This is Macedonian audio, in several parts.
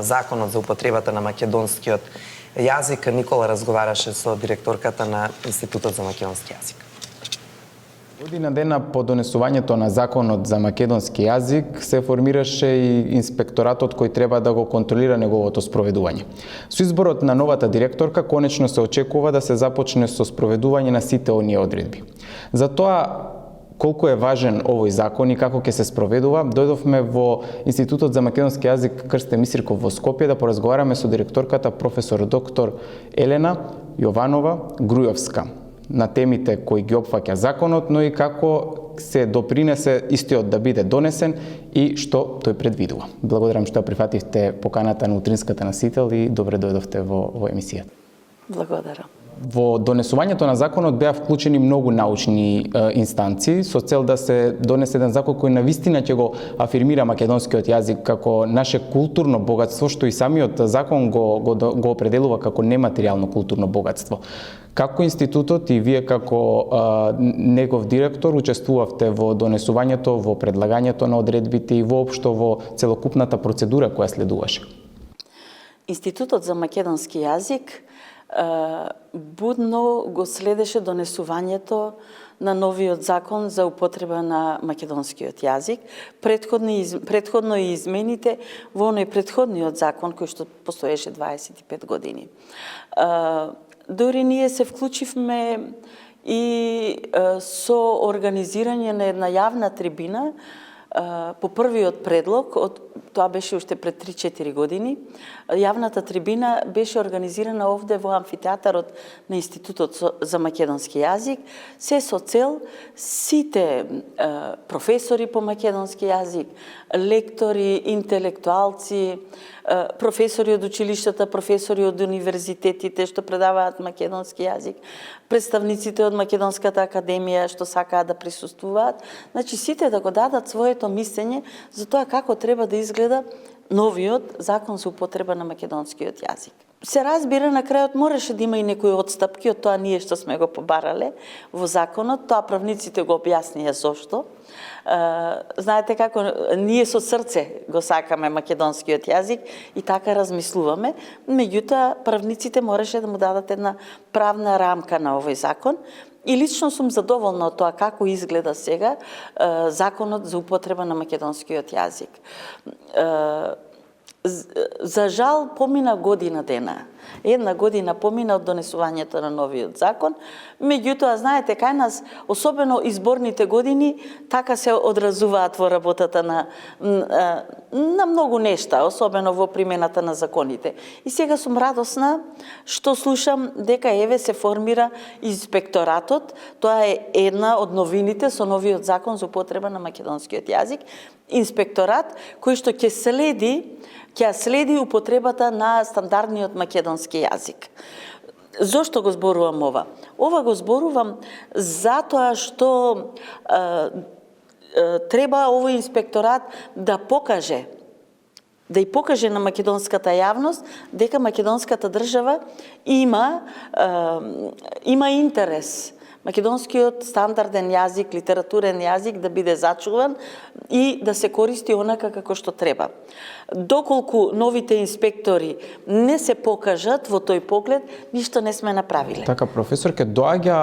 Законот за употребата на македонскиот јазик, Никола разговараше со директорката на Институтот за македонски јазик. Година дена по донесувањето на Законот за македонски јазик се формираше и инспекторатот кој треба да го контролира неговото спроведување. Со изборот на новата директорка конечно се очекува да се започне со спроведување на сите оние одредби. Затоа колку е важен овој закон и како ќе се спроведува, дојдовме во Институтот за македонски јазик Крсте Мисирков во Скопје да поразговараме со директорката професор доктор Елена Јованова Грујовска на темите кои ги опфаќа законот, но и како се допринесе истиот да биде донесен и што тој предвидува. Благодарам што прифативте поканата на утринската носител и добре дојдовте во емисијата. Благодарам. Во донесувањето на законот беа вклучени многу научни инстанции со цел да се донесе еден закон кој навистина ќе го афирмира македонскиот јазик како наше културно богатство, што и самиот закон го определува како нематеријално културно богатство. Како институтот и вие како негов директор учествувавте во донесувањето, во предлагањето на одредбите и воопшто во целокупната процедура која следуваше? Институтот за македонски јазик будно го следеше донесувањето на новиот закон за употреба на македонскиот јазик, предходно и измените во оној предходниот закон кој што постоеше 25 години. Дори ние се вклучивме и со организирање на една јавна трибина по првиот предлог, тоа беше уште пред 3-4 години, јавната трибина беше организирана овде во амфитеатарот на Институтот за македонски јазик, се со цел сите професори по македонски јазик, лектори, интелектуалци, професори од училиштата, професори од универзитетите што предаваат македонски јазик, представниците од Македонската академија што сакаат да присуствуваат, значи сите да го дадат своето мислење за тоа како треба да изгледа новиот закон за употреба на македонскиот јазик. Се разбира, на крајот мораше да има и некои отстапки од тоа ние што сме го побарале во законот, тоа правниците го објаснија зошто. Знаете како, ние со срце го сакаме македонскиот јазик и така размислуваме, меѓутоа правниците мораше да му дадат една правна рамка на овој закон. И лично сум задоволна од тоа како изгледа сега законот за употреба на македонскиот јазик. За жал помина година дена. Една година помина од донесувањето на новиот закон, меѓутоа, знаете, кај нас, особено изборните години, така се одразуваат во работата на многу нешта, особено во примената на законите. И сега сум радосна што слушам дека еве се формира инспекторатот, тоа е една од новините со новиот закон за употреба на македонскиот јазик, инспекторат кој што ќе следи употребата на стандардниот македонски јазик. Зошто го зборувам ова? Ова го зборувам затоа што треба овој инспекторат да покаже на македонската јавност дека македонската држава има интерес македонскиот стандарден јазик, литературен јазик да биде зачуван и да се користи онака како што треба. Доколку новите инспектори не се покажат во тој поглед, ништо не сме направиле. Така, професор, ке доаѓа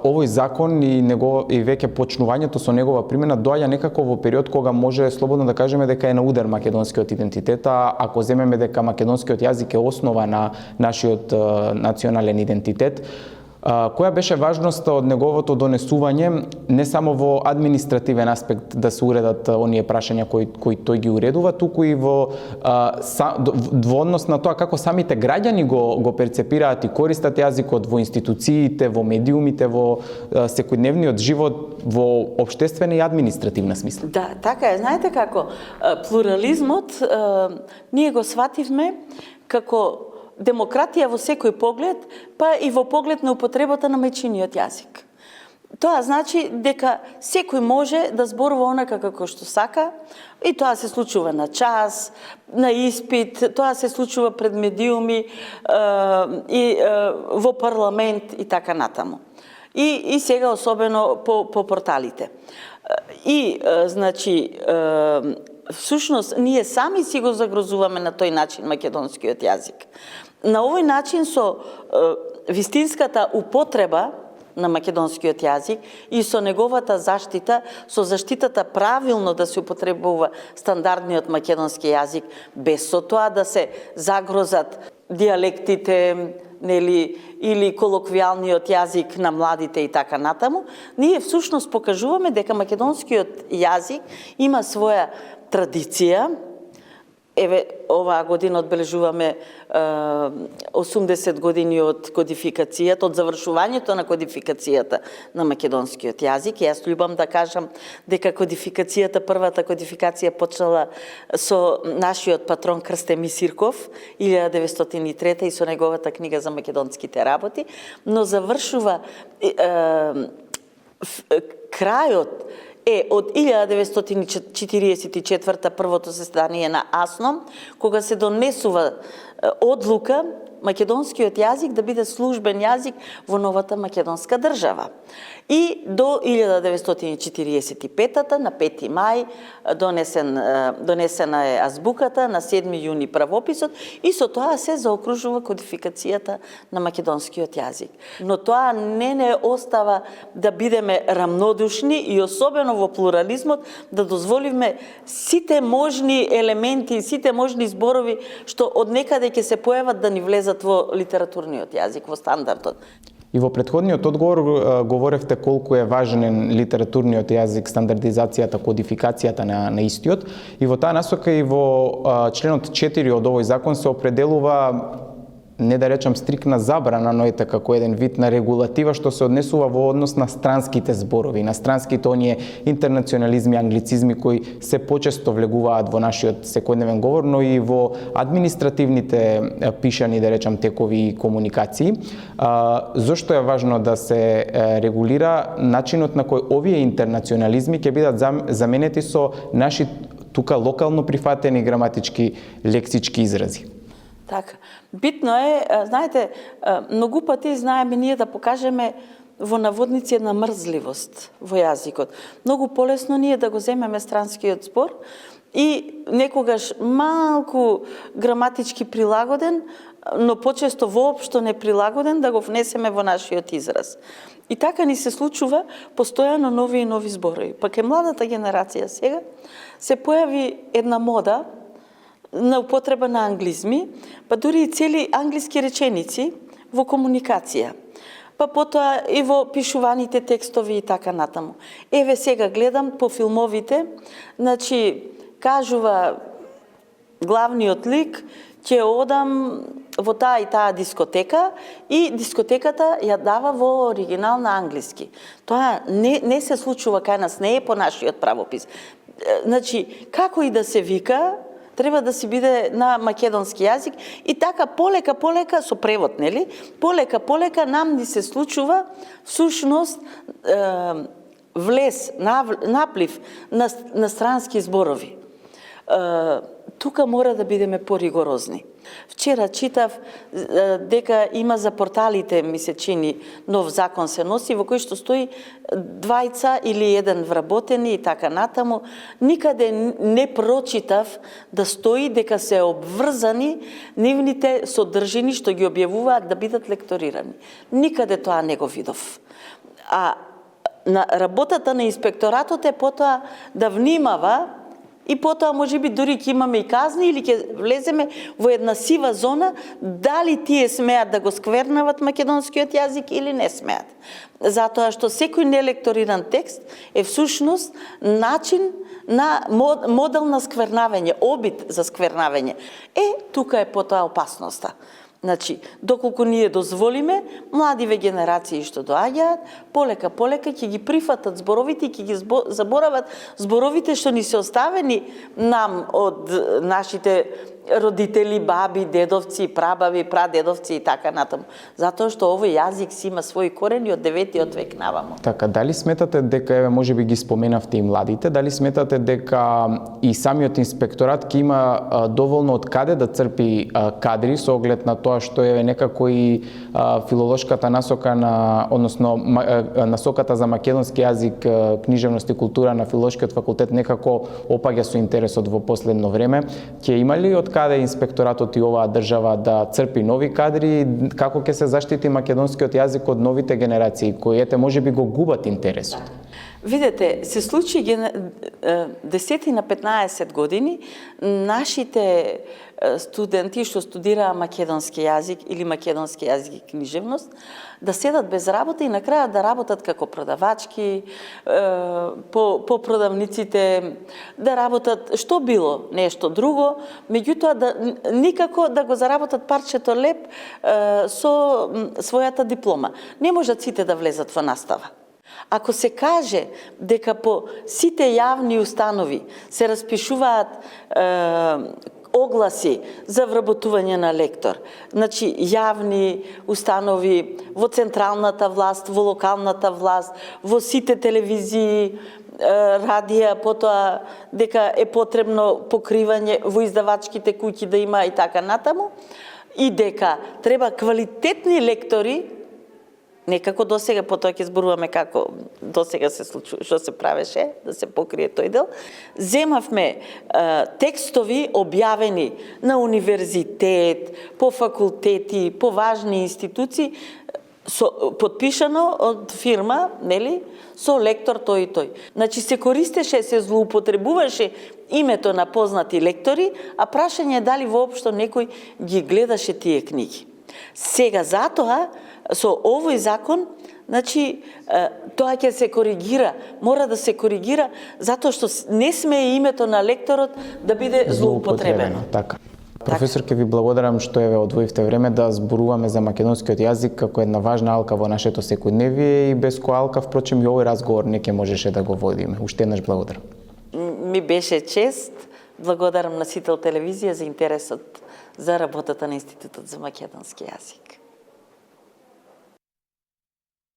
овој закон и веќе почнувањето со негова примена доаѓа некако во период кога може слободно да кажеме дека е на удар македонскиот идентитет, ако земеме дека македонскиот јазик е основа на нашиот национален идентитет. Која беше важноста од неговото донесување не само во административен аспект да се уредат оние прашања кои тој ги уредува, туку и во однос на тоа како самите граѓани го перцепираат и користат јазикот во институциите, во медиумите, во секојдневниот живот, во општествена и административна смисла. Да, така е. Знаете како, плурализмот ние го свативме како демократија во секој поглед, па и во поглед на употребата на мајчиниот јазик. Тоа значи дека секој може да зборува онака како што сака, и тоа се случува на час, на испит, тоа се случува пред медиуми, и во парламент и така натаму. И сега особено по порталите. И, значи, всушност ние сами си го загрозуваме на тој начин македонскиот јазик. На овој начин со вистинската употреба на македонскиот јазик и со неговата заштита, со заштитата правилно да се употребува стандардниот македонски јазик, без со тоа да се загрозат дијалектите, нели, или колоквијалниот јазик на младите и така натаму, ние всушност покажуваме дека македонскиот јазик има своја традиција. Еве, оваа година одбележуваме 80 години од кодификацијата, од завршувањето на кодификацијата на македонскиот јазик. Јас љубам да кажам дека кодификацијата, првата кодификација почнала со нашиот патрон Крсте Мисирков, 1903 и со неговата книга за македонските работи, но завршува крајот од 1944 првото заседание на АСНОМ, кога се донесува одлука македонскиот јазик да биде службен јазик во новата македонска држава. И до 1945 на 5 мај донесена е азбуката, на 7 јуни правописот и со тоа се заокружува кодификацијата на македонскиот јазик. Но тоа не остава да бидеме рамнодушни и особено во плурализмот да дозволивме сите можни елементи, сите можни зборови што од некаде ќе се појават да ни влезат во литературниот јазик, во стандардот. И во претходниот одговор говоревте колку е важен литературниот јазик, стандардизацијата, кодификацијата на истиот. И во таа насока и во членот 4 од овој закон се определува, не да речам стрикна забрана, но ете како еден вид на регулатива што се однесува во однос на странските зборови, на странските оние интернационализми, англицизми кои се почесто влегуваат во нашиот секојдневен говор, но и во административните пишани, да речам, текови и комуникации. Зошто е важно да се регулира начинот на кој овие интернационализми ќе бидат заменети со наши тука локално прифатени граматички лексички изрази? Така. Битно е, знаете, многу пати знаеме ние да покажеме во наводници една мрзливост во јазикот. Многу полесно ние да го земеме странскиот збор и некогаш малку граматички прилагоден, но почесто воопшто неприлагоден да го внесеме во нашиот израз. И така ни се случува постојано нови и нови зборови. Пак е младата генерација сега се појави една мода на употреба на англизми, па дури и цели англиски реченици во комуникација. Па потоа и во пишуваните текстови и така натаму. Еве сега гледам по филмовите, значи кажува главниот лик, ќе одам во таа и таа дискотека и дискотеката ја дава во оригинал на англиски. Тоа не се случува кај нас, не е по нашиот правопис. Значи, како и да се вика, треба да си биде на македонски јазик и така полека со превод, нели? Полека нам ни се случува всушност влез, наплив на странски зборови. Тука мора да бидеме поригорозни. Вчера читав дека има за порталите, ми се чини, нов закон се носи, во кој што стои двајца или еден вработени и така натаму. Никаде не прочитав да стои дека се обврзани нивните содржини што ги објавуваат да бидат лекторирани. Никаде тоа не го видов. А на работата на инспекторатот е потоа да внимава и потоа можеби дури ќе имаме и казни или ќе влеземе во една сива зона дали тие смеат да го сквернават македонскиот јазик или не смеат. Затоа што секој нелекториран текст е всушност начин на модел на сквернавање, обид за сквернавање. Тука е потоа опасноста. Значи, доколку ние дозволиме, младиве генерации што доаѓаат, полека ќе ги прифатат зборовите и ќе ги заборават зборовите што ни се оставени нам од нашите родители, баби, дедовци, прабаби, прадедовци и така натаму. Затоа што овој јазик си има своји корени од 9 век наваму. Така, дали сметате дека, еве, можеби ги споменавте и младите, дали сметате дека и самиот инспекторат ќе има доволно од каде да црпи кадри со оглед на тоа што е некако и филолошката насока односно насоката за македонски јазик, книжевност и култура на Филолошкиот факултет некако опаѓа со интересот во последно време. Ќе има ли од каде инспекторатот и оваа држава да црпи нови кадри, како ќе се заштити македонскиот јазик од новите генерации кои можеби го губат интересот? Видете, се случи 10 на 15 години нашите студенти што студираа македонски јазик или македонски јазик и книжевност да седат без работа и на крајот да работат како продавачки по продавниците, да работат што било, нешто друго, меѓутоа никако да го заработат парчето леп со својата диплома. Не можат сите да влезат во настава. Ако се каже дека по сите јавни установи се распишуваат огласи за вработување на лектор, значи јавни установи во централната власт, во локалната власт, во сите телевизии, радија, потоа дека е потребно покривање во издавачките куќи да има и така натаму, и дека треба квалитетни лектори. Некако досега, потоа ќе зборуваме како досега се случува, што се правеше, да се покрие тој дел. Земавме текстови објавени на универзитет, по факултети, по важни институции, подпишано од фирма, нели, со лектор тој и тој. Значи се користеше, се злоупотребуваше името на познати лектори, а прашање е дали воопшто некој ги гледаше тие книги. Сега затоа со овој закон, значи тоа ќе се коригира, мора да се коригира затоа што не смее името на лекторот да биде злоупотребено. Така. Професор, ќе ви благодарам што еве одвоивте време да зборуваме за македонскиот јазик како една важна алка во нашето секојдневие и без која алка, впрочем, и овој разговор не ќе можеше да го водиме. Уште еднаш благодарам. Ми беше чест. Благодарам на Сител телевизија за интересот за работата на Институтот за македонски јазик.